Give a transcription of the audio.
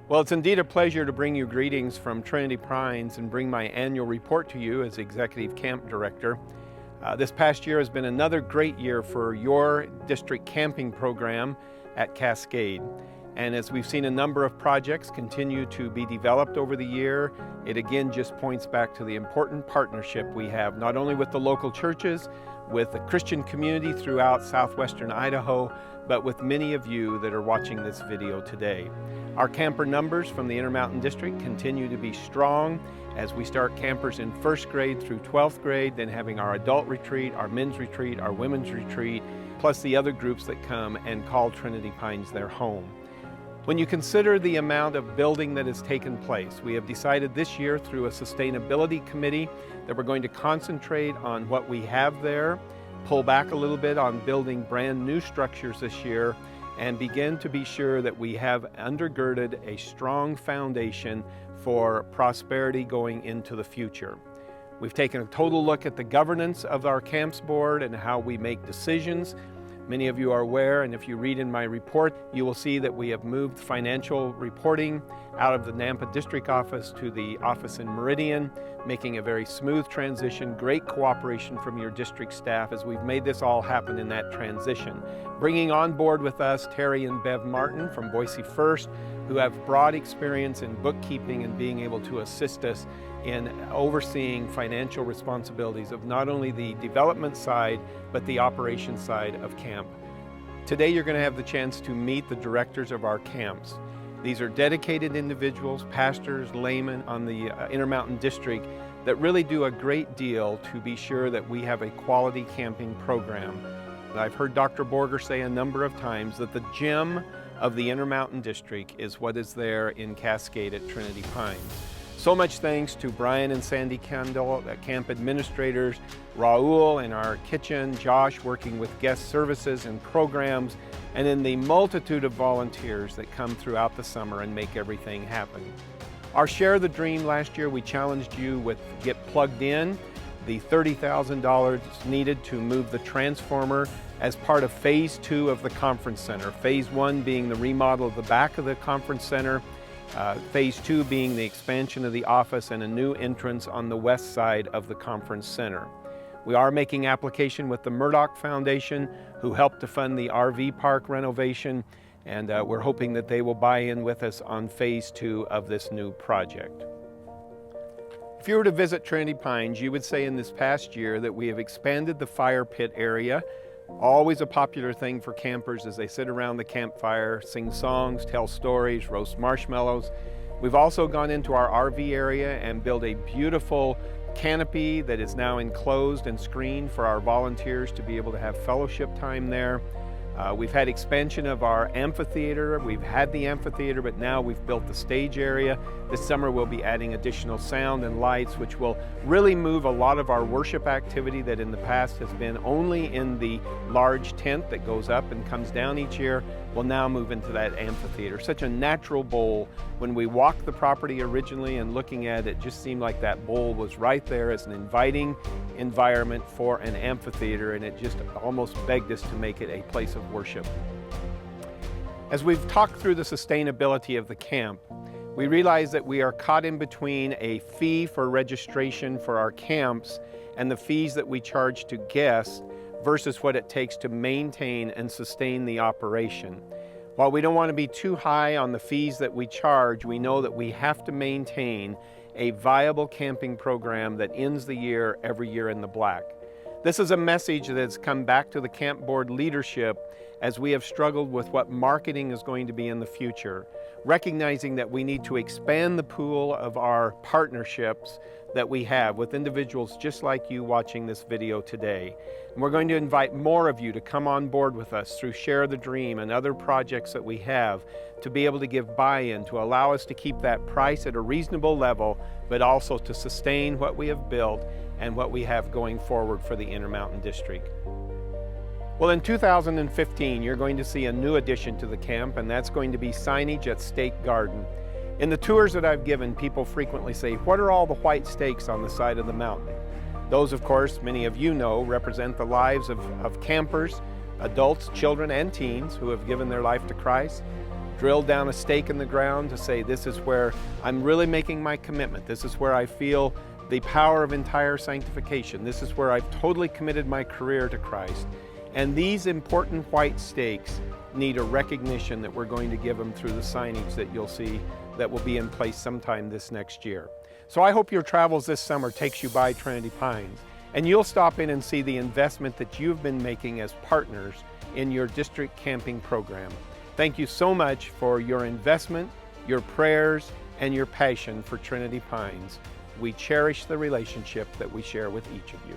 Well, it's indeed a pleasure to bring you greetings from Trinity Pines and bring my annual report to you as Executive Camp Director. This past year has been another great year for your district camping program at Cascade. And as we've seen a number of projects continue to be developed over the year, it again just points back to the important partnership we have, not only with the local churches, with the Christian community throughout southwestern Idaho, but with many of you that are watching this video today. Our camper numbers from the Intermountain District continue to be strong as we start campers in 1st grade through 12th grade, then having our adult retreat, our men's retreat, our women's retreat, plus the other groups that come and call Trinity Pines their home. When you consider the amount of building that has taken place, we have decided this year through a sustainability committee that we're going to concentrate on what we have there, pull back a little bit on building brand new structures this year, and begin to be sure that we have undergirded a strong foundation for prosperity going into the future. We've taken a total look at the governance of our camps board and how we make decisions. Many of you are aware, and if you read in my report, you will see that we have moved financial reporting out of the Nampa District Office to the office in Meridian, making a very smooth transition, great cooperation from your district staff as we've made this all happen in that transition. Bringing on board with us Terry and Bev Martin from Boise First, who have broad experience in bookkeeping and being able to assist us in overseeing financial responsibilities of not only the development side, but the operation side of camp. Today you're going to have the chance to meet the directors of our camps. These are dedicated individuals, pastors, laymen on the Intermountain District that really do a great deal to be sure that we have a quality camping program. I've heard Dr. Borger say a number of times that the gem of the Intermountain District is what is there in Cascade at Trinity Pines. So much thanks to Brian and Sandy Kendall, the camp administrators, Raul in our kitchen, Josh working with guest services and programs, and then the multitude of volunteers that come throughout the summer and make everything happen. Our Share the Dream last year, we challenged you with Get Plugged In, the $30,000 needed to move the transformer as part of Phase 2 of the Conference Center. Phase 1 being the remodel of the back of the Conference Center, Phase 2 being the expansion of the office and a new entrance on the west side of the Conference Center. We are making application with the Murdoch Foundation, who helped to fund the RV park renovation, and we're hoping that they will buy in with us on Phase 2 of this new project. If you were to visit Trinity Pines, you would say in this past year that we have expanded the fire pit area. Always a popular thing for campers as they sit around the campfire, sing songs, tell stories, roast marshmallows. We've also gone into our RV area and built a beautiful canopy that is now enclosed and screened for our volunteers to be able to have fellowship time there. We've had expansion of our amphitheater. We've had the amphitheater, but now we've built the stage area. This summer we'll be adding additional sound and lights, which will really move a lot of our worship activity that in the past has been only in the large tent that goes up and comes down each year. Will now move into that amphitheater. Such a natural bowl. When we walked the property originally and looking at it, just seemed like that bowl was right there as an inviting environment for an amphitheater, and it just almost begged us to make it a place of worship. As we've talked through the sustainability of the camp, we realize that we are caught in between a fee for registration for our camps and the fees that we charge to guests versus what it takes to maintain and sustain the operation. While we don't want to be too high on the fees that we charge, we know that we have to maintain a viable camping program that ends the year every year in the black. This is a message that has come back to the camp board leadership as we have struggled with what marketing is going to be in the future, recognizing that we need to expand the pool of our partnerships that we have with individuals just like you watching this video today. And we're going to invite more of you to come on board with us through Share the Dream and other projects that we have to be able to give buy-in, to allow us to keep that price at a reasonable level, but also to sustain what we have built and what we have going forward for the Intermountain District. Well, in 2015, you're going to see a new addition to the camp, and that's going to be signage at Stake Garden. In the tours that I've given, people frequently say, what are all the white stakes on the side of the mountain? Those, of course, many of you know, represent the lives of campers, adults, children, and teens who have given their life to Christ. drilled down a stake in the ground to say, this is where I'm really making my commitment. This is where I feel the power of entire sanctification. This is where I've totally committed my career to Christ. And these important white stakes need a recognition that we're going to give them through the signage that you'll see that will be in place sometime this next year. So I hope your travels this summer takes you by Trinity Pines, and you'll stop in and see the investment that you've been making as partners in your district camping program. Thank you so much for your investment, your prayers, and your passion for Trinity Pines. We cherish the relationship that we share with each of you.